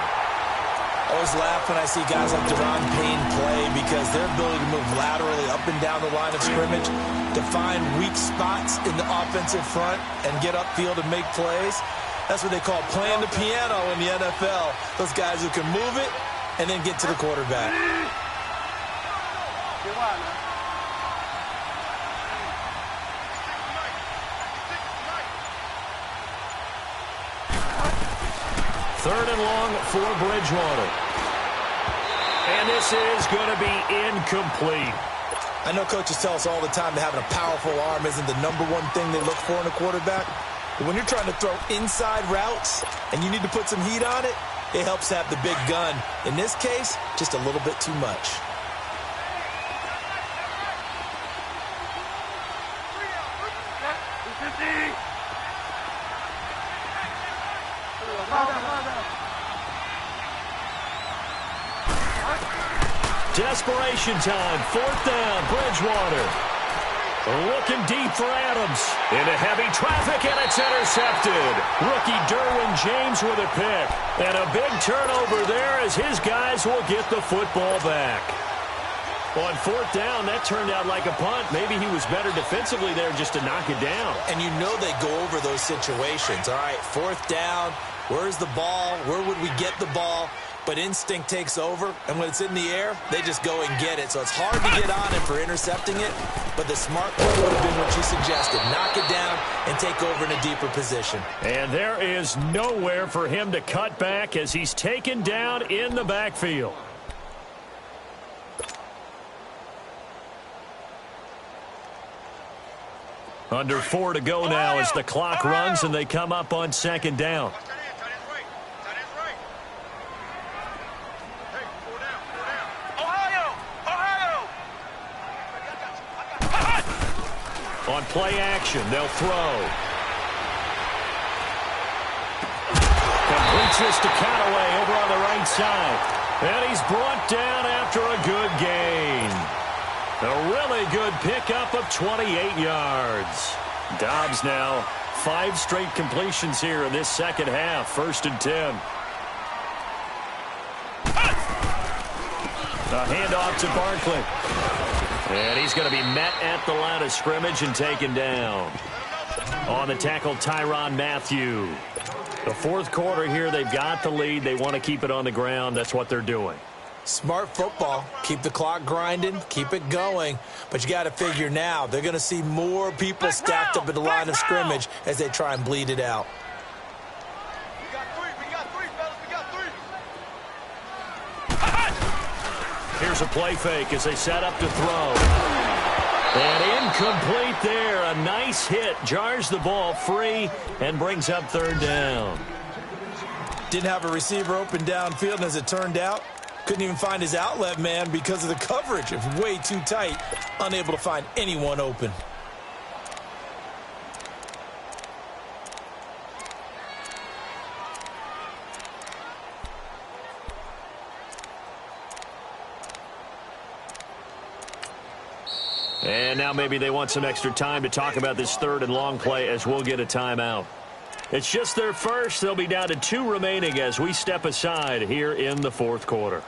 I always laugh when I see guys like Deron Payne play because their ability to move laterally up and down the line of scrimmage, to find weak spots in the offensive front and get upfield and make plays. That's what they call playing the piano in the NFL. Those guys who can move it and then get to the quarterback. Third and long for Bridgewater. And this is going to be incomplete. I know coaches tell us all the time that having a powerful arm isn't the #1 thing they look for in a quarterback. But when you're trying to throw inside routes and you need to put some heat on it, it helps have the big gun. In this case, just a little bit too much. Desperation time. 4th down. Bridgewater. Looking deep for Adams. Into heavy traffic, and it's intercepted. Rookie Derwin James with a pick. And a big turnover there as his guys will get the football back. On 4th down, that turned out like a punt. Maybe he was better defensively there just to knock it down. And you know they go over those situations. All right, 4th down. Where's the ball? Where would we get the ball? But instinct takes over, and when it's in the air, they just go and get it. So it's hard to get on him for intercepting it, but the smart play would have been what you suggested. Knock it down and take over in a deeper position. And there is nowhere for him to cut back as he's taken down in the backfield. Under 4 to go now as the clock runs and they come up on 2nd down. On play action, they'll throw. Completes this to Callaway over on the right side. And he's brought down after a good gain. A really good pickup of 28 yards. Dobbs now 5 straight completions here in this second half. 1st and 10. A handoff to Barkley. And he's going to be met at the line of scrimmage and taken down. On the tackle, Tyrann Mathieu. The 4th quarter here, they've got the lead. They want to keep it on the ground. That's what they're doing. Smart football. Keep the clock grinding. Keep it going. But you got to figure now, they're going to see more people stacked up at the line of scrimmage as they try and bleed it out. Here's a play fake as they set up to throw. And incomplete there. A nice hit. Jars the ball free and brings up 3rd down. Didn't have a receiver open downfield, and as it turned out, couldn't even find his outlet man because of the coverage. It was way too tight. Unable to find anyone open. And now maybe they want some extra time to talk about this 3rd and long play as we'll get a timeout. It's just their first. They'll be down to 2 remaining as we step aside here in the fourth quarter.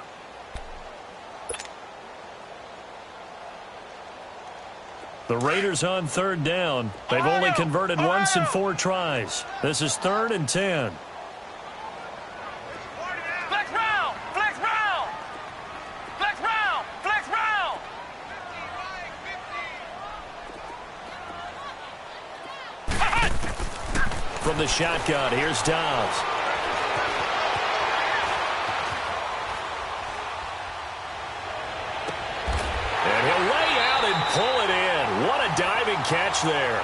The Raiders on third down. They've only converted once in 4 tries. This is 3rd and 10. Flex round! Flex round! Flex round! Flex round! From the shotgun, here's Dobbs. And he'll lay out and pull it in. What a diving catch there.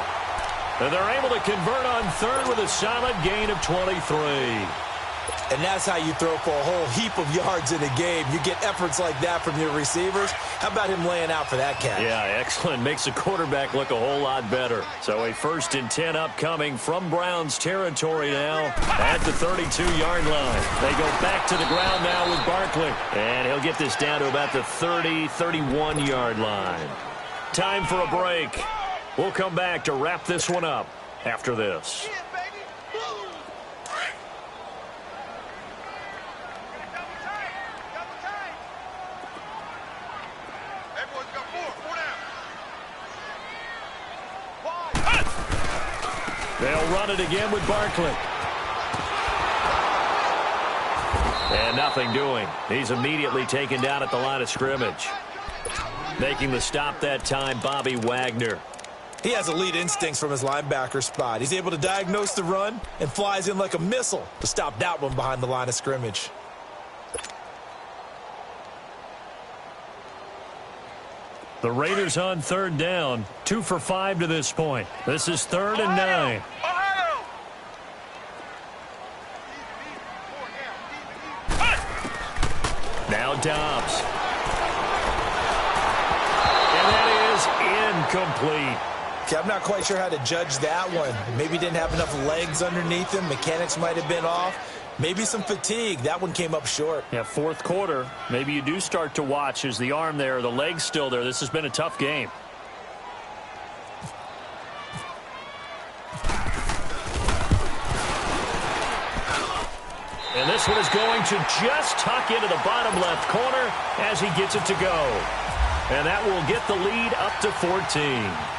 And they're able to convert on 3rd with a solid gain of 23. And that's how you throw for a whole heap of yards in a game. You get efforts like that from your receivers. How about him laying out for that catch? Yeah, excellent. Makes the quarterback look a whole lot better. So a 1st and 10 upcoming from Browns territory now at the 32-yard line. They go back to the ground now with Barkley. And he'll get this down to about the 30, 31-yard line. Time for a break. We'll come back to wrap this one up after this. They'll run it again with Barkley. And nothing doing. He's immediately taken down at the line of scrimmage. Making the stop that time, Bobby Wagner. He has elite instincts from his linebacker spot. He's able to diagnose the run and flies in like a missile to stop that one behind the line of scrimmage. The Raiders on 3rd down. 2 for 5 to this point. This is 3rd and 9. Now Dobbs. And that is incomplete. Okay, I'm not quite sure how to judge that one. Maybe he didn't have enough legs underneath him. Mechanics might have been off. Maybe some fatigue. That one came up short. Yeah, 4th quarter. Maybe you do start to watch. Is the arm there, the leg's still there? This has been a tough game. And this one is going to just tuck into the bottom left corner as he gets it to go. And that will get the lead up to 14.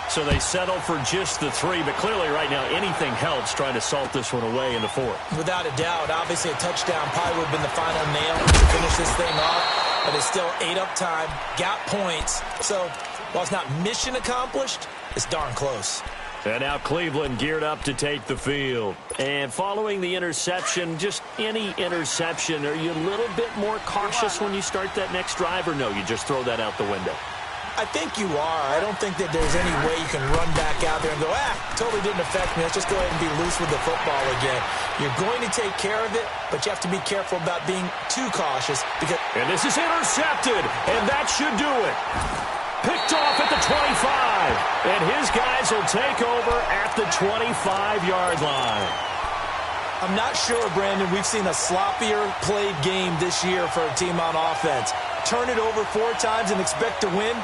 So they settle for just the 3, but clearly right now anything helps trying to salt this one away in the 4th. Without a doubt, obviously a touchdown probably would have been the final nail to finish this thing off, but it's still 8 up time, got points. So while it's not mission accomplished, it's darn close. And now Cleveland geared up to take the field. And following the interception, just any interception, are you a little bit more cautious when you start that next drive, or no, you just throw that out the window? I think you are. I don't think that there's any way you can run back out there and go, totally didn't affect me. Let's just go ahead and be loose with the football again. You're going to take care of it, but you have to be careful about being too cautious. And this is intercepted, and that should do it. Picked off at the 25, and his guys will take over at the 25-yard line. I'm not sure, Brandon, we've seen a sloppier played game this year for a team on offense. Turn it over 4 times and expect to win?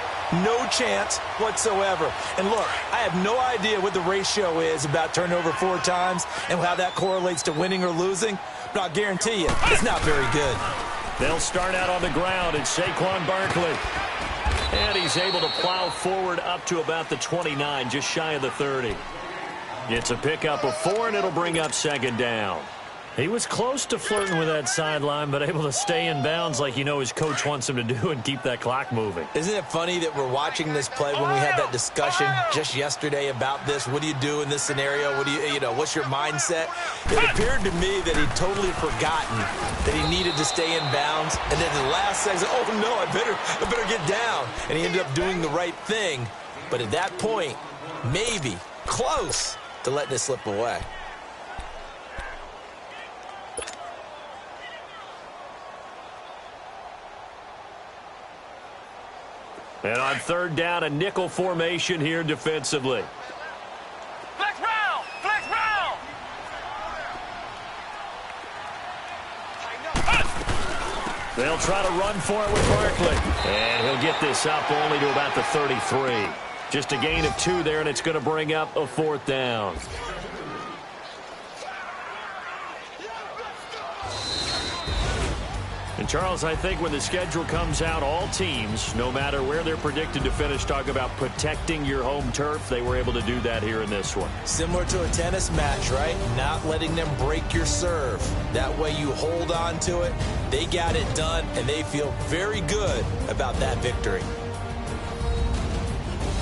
No chance whatsoever. And look, I have no idea what the ratio is about turnover 4 times and how that correlates to winning or losing, but I'll guarantee you it's not very good. They'll start out on the ground, and Saquon Barkley. And he's able to plow forward up to about the 29, just shy of the 30. It's a pickup of 4, and it'll bring up 2nd down. He was close to flirting with that sideline, but able to stay in bounds like you know his coach wants him to do and keep that clock moving. Isn't it funny that we're watching this play when we had that discussion just yesterday about this? What do you do in this scenario? What do you know, what's your mindset? It appeared to me that he'd totally forgotten that he needed to stay in bounds. And then the last second, oh no, I better get down. And he ended up doing the right thing. But at that point, maybe close to letting it slip away. And on 3rd down, a nickel formation here defensively. Flex round! Flex round! They'll try to run for it with Barkley. And he'll get this up only to about the 33. Just a gain of 2 there, and it's going to bring up a 4th down. Charles, I think when the schedule comes out, all teams, no matter where they're predicted to finish, talk about protecting your home turf. They were able to do that here in this one. Similar to a tennis match, right? Not letting them break your serve. That way you hold on to it. They got it done, and they feel very good about that victory.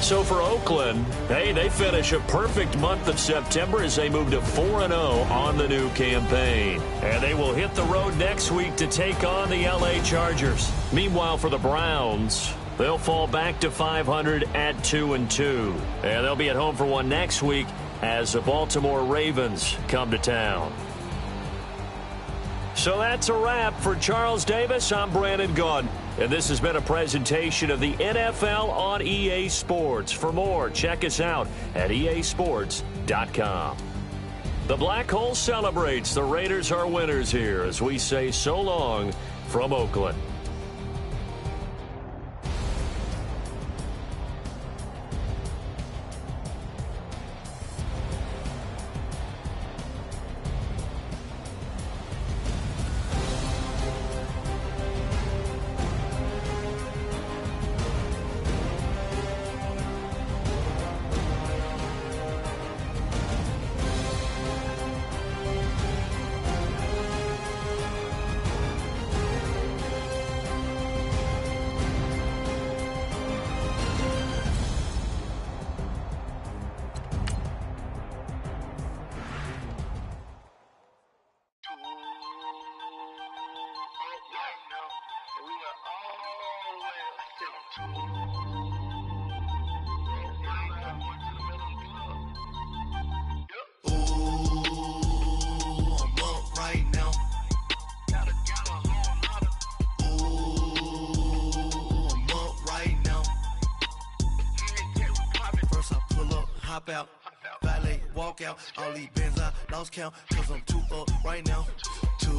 So for Oakland, hey, they finish a perfect month of September as they move to 4-0 on the new campaign. And they will hit the road next week to take on the LA Chargers. Meanwhile, for the Browns, they'll fall back to 500 at 2-2. And they'll be at home for one next week as the Baltimore Ravens come to town. So that's a wrap. For Charles Davis, I'm Brandon Gaudin. And this has been a presentation of the NFL on EA Sports. For more, check us out at easports.com. The Black Hole celebrates. The Raiders are winners here as we say so long from Oakland. Out, valet, walk out, all these bins I lost count, cause I'm too up right now, too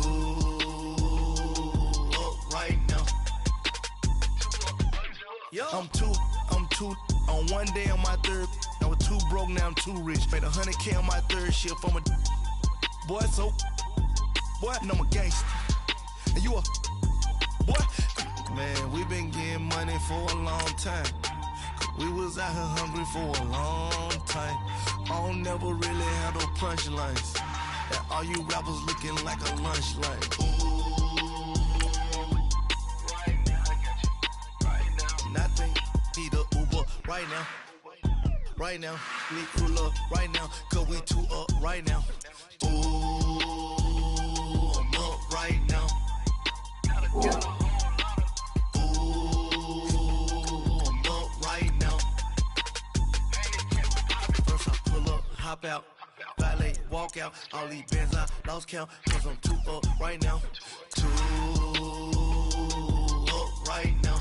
up right now. I'm too on one day on my third, I was too broke, now I'm too rich, made 100K on my third shift from a boy, so boy, and I'm a gangster, and you a boy, man, we been getting money for a long time. We was out here hungry for a long time. I don't never really have no punchlines. And all you rappers looking like a lunch line. Right now, I got you. Right now. Nothing. Need a Uber right now. Right now. Need cooler right now. Cause we too up right now. Ooh, I'm up right now. Gotta hop out, valet, walk out, all these bins I lost count, cause I'm too up right now, too up right now.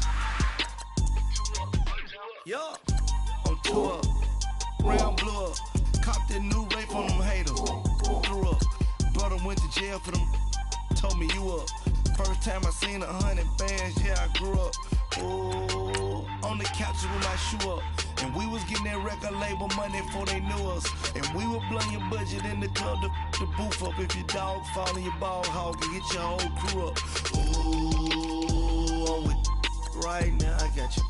Yo, I'm too up, round blew up, copped that new rape from them haters, threw up, brother went to jail for them, told me you up, first time I seen 100 bands, yeah I grew up, ooh, on the couch with my shoe up. And we was getting that record label money before they knew us. And we were blowing your budget in the club to boof up. If your dog fall in your ball hog and get your whole crew up. Ooh, I'm with right now, I got you.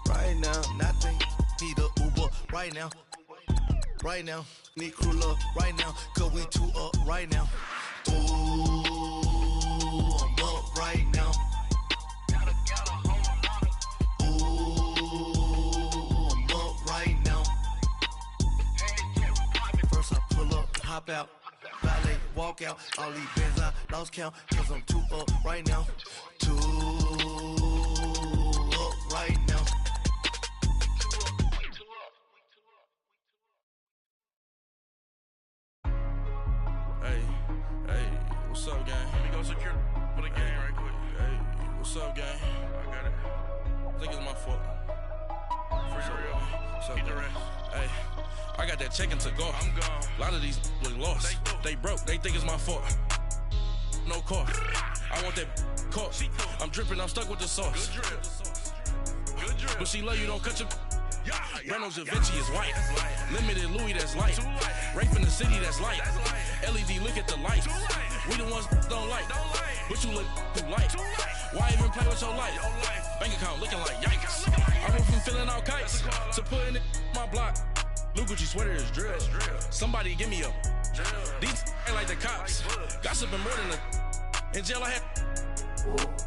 Right now, nothing. Need a Uber right now. Right now, need crew love right now. Cause we too up right now. Ooh, I'm up right now. Hop out, valet, walk out, all these bins I lost count, cause I'm too up right now, too up right now. Hey, what's up, gang? Let me go secure for the gang right quick. Hey, what's up, gang? I got it. I think it's my fault. For real. What's up, gang? Hey. I got that chicken to go. I'm gone. A lot of these look lost. They broke. They think it's my fault. No car. I want that car. I'm dripping. I'm stuck with the sauce. Good drip. But she love you. Don't cut your. Reynolds Da Vinci is white. Limited Louis, that's light. Rape in the city, that's light. LED, look at the light. We the ones don't like. But you look too light. Why even play with your life? Bank account looking like yikes. I went from feeling all kites to putting it in my block. Blue Gucci sweater is drill. Somebody give me a. These ain't like the cops. Gossiping more than a. In jail I had.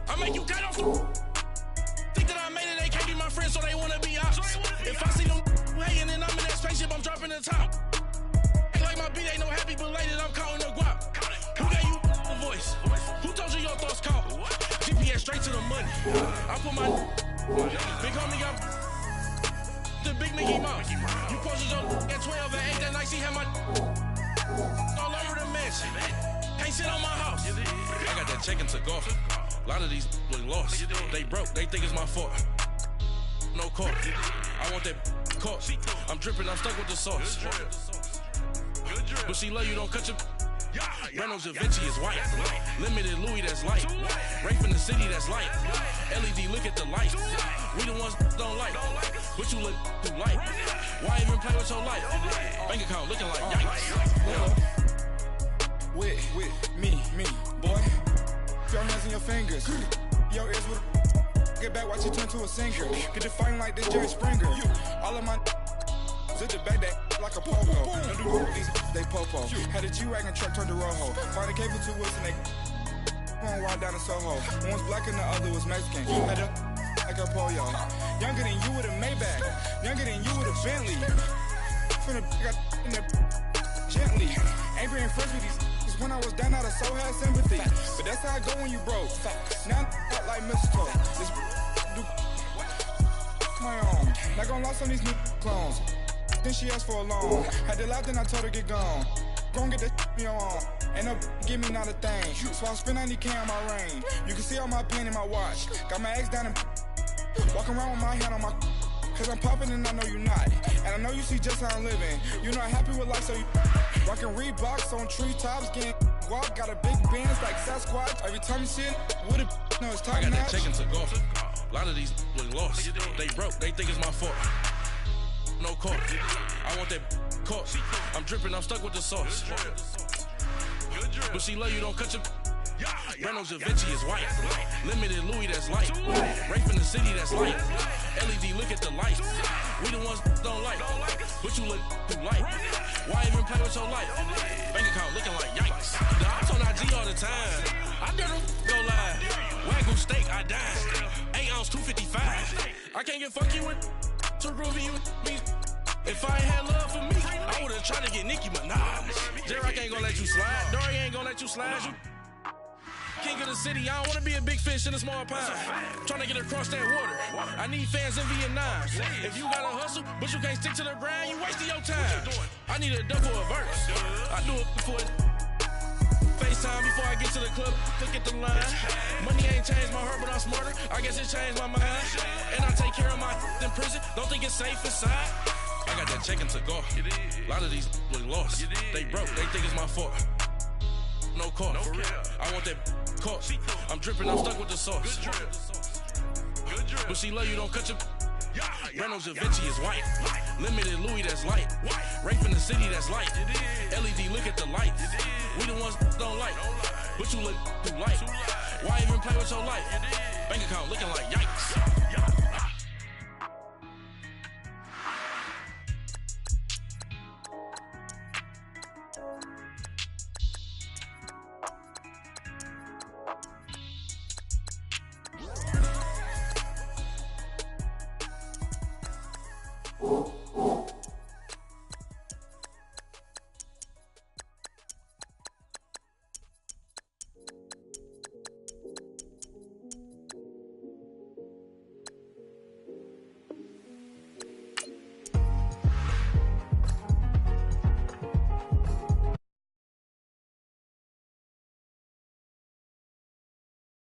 I make you cut off the. Think that I made it, they can't be my friends, so they wanna be ops. If I see them hating and I'm in that spaceship, I'm dropping the top. Ain't like my beat, ain't no happy belated, I'm counting the guap. Who gave you a voice? Who told you your thoughts count? GPS straight to the money. I put my big homie got the big Mickey Mouse. You posted your at 12 and 8 that night, she had my all over the mansion. Can't sit on my house. I got that check into golf. A lot of these look lost. They broke, they think it's my fault. No call. I want that caught. I'm dripping, I'm stuck with the sauce. But she love you, don't cut your. Reynolds Da Vinci is white. Limited Louis, that's light. Rape in the city, that's light. LED, look at the light. We the ones don't like. But you look too light. Why even play with your life? Bank account looking like yikes. With me, boy. Your hands and your fingers. Your ears with get back, watch you turn to a singer. Get to fighting like this Jerry Springer. All of my zip the back that like a pogo. Don't do these, they popo. Had a G-Wagon truck turned to Rojo. Find a cable 2 wheels and they going wild down in Soho. One was black and the other was Mexican. Had a like a pollo. Younger than you with a Maybach. Younger than you with a Bentley. From the got in the gently. Ain't being friends with these. When I was down, I so had sympathy. But that's how I go when you broke. Now I'm like mistletoe. This do my own. Not gonna lost on these new clones. Then she asked for a loan. Had to laugh, then I told her get gone. Gon' get that me on. Ain't no give me not a thing. So I spend 90K on my range. You can see all my pain in my watch. Got my ex down and walking around with my hand on my. Cause I'm popping and I know you not. And I know you see just how I'm living. You're not happy with life, so you rockin' Reeboks on treetops, getting walk. Got a big bands like Sasquatch. Every time you see it, with it, no, it's time. I got that check into golf. A lot of these look lost. They broke, they think it's my fault. No call. I want that caught. I'm dripping, I'm stuck with the sauce. But she love you, don't cut your. Reynolds Da Vinci is white. Limited Louis, that's light. Rape in the city, that's light. LED, look at the light. We the ones don't like. But you look too light. Why even play with your life? Bank account looking like yikes. I'm on IG all the time. I never go live. Wagyu steak, I died. 8 ounce, 255. I can't get funky with to groovy you me. If I ain't had love for me, I would've tried to get Nicki Minaj. J-Rock ain't gonna let you slide. Dory ain't gonna let you slide. You king of the city, I don't wanna be a big fish in a small pond. Trying to get across that water. I need fans in Vietnam. If you gotta hustle, but you can't stick to the grind, you wasting your time. I need a double a verse. I do it for it. FaceTime before I get to the club, look at the line. Money ain't changed my heart, but I'm smarter. I guess it changed my mind. And I take care of my in prison. Don't think it's safe inside. I got that check into golf. A lot of these look lost. They broke, they think it's my fault. No call. I want that caught. I'm dripping, I'm stuck with the sauce. But she love you, don't cut your. Reynolds Da Vinci is white. Limited Louis, that's light. Rape in the city, that's light. LED, look at the lights. We the ones don't like. But you look too light. Why even play with your life? Bank account looking like yikes. Oh.